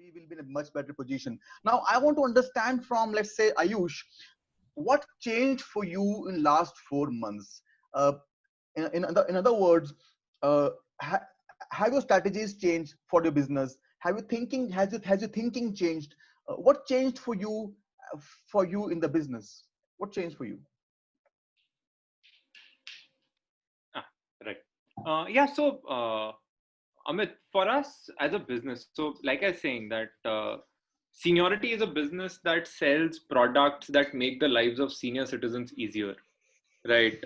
we will be in a much better position. Now, I want to understand from, let's say, Ayush, what changed for you in last 4 months? Uh, in other words, uh, ha, have your strategies changed for your business? Have you thinking has your thinking changed? What changed for you in the business? What changed for you? Ah, right. Yeah. So, Amit, for us as a business, so like I was saying that seniority is a business that sells products that make the lives of senior citizens easier. Right.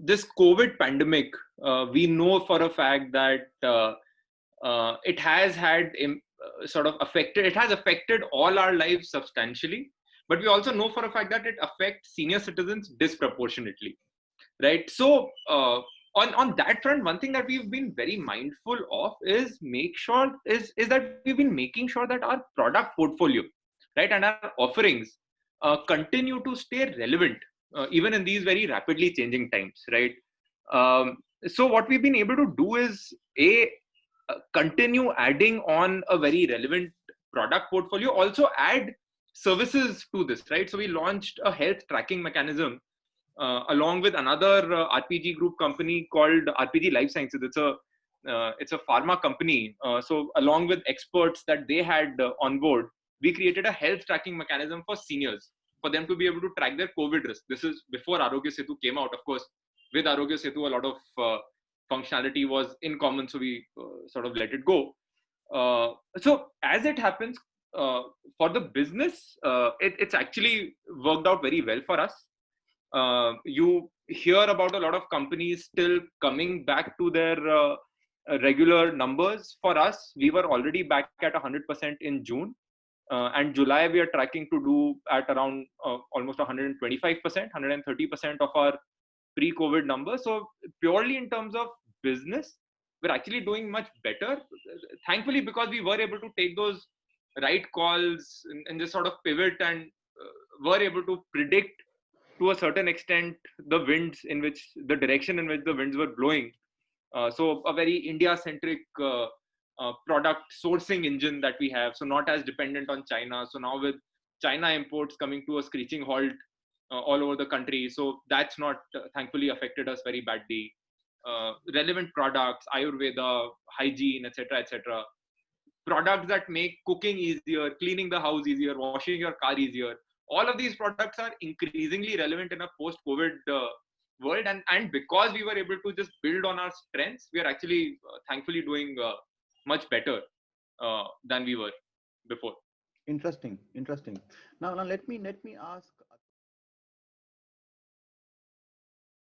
This COVID pandemic, we know for a fact that it has had it has affected all our lives substantially. But we also know for a fact that it affects senior citizens disproportionately. Right. So, on that front, one thing that we've been very mindful of is that we've been making sure that our product portfolio, right, and our offerings continue to stay relevant even in these very rapidly changing times, right? So what we've been able to do is continue adding on a very relevant product portfolio, also add services to this, right? So we launched a health tracking mechanism along with another RPG group company called RPG Life Sciences. It's a pharma company. So along with experts that they had on board, we created a health tracking mechanism for seniors for them to be able to track their COVID risk. This is before Arogya Setu came out. Of course, with Arogya Setu, a lot of functionality was in common, so we sort of let it go. So as it happens, for the business, it's actually worked out very well for us. You hear about a lot of companies still coming back to their regular numbers. For us, we were already back at 100% in June. And July, we are tracking to do at around almost 125%, 130% of our pre-COVID numbers. So purely in terms of business, we're actually doing much better. Thankfully, because we were able to take those right calls and just sort of pivot and were able to predict to a certain extent the direction in which the winds were blowing. So a very India-centric product sourcing engine that we have, so not as dependent on China. So now with China imports coming to a screeching halt all over the country, so that's not thankfully affected us very badly. Relevant products, Ayurveda, hygiene, etc., etc. Products that make cooking easier, cleaning the house easier, washing your car easier. All of these products are increasingly relevant in a post-COVID world, and because we were able to just build on our strengths, we are actually thankfully doing much better than we were before. Interesting. Now let me ask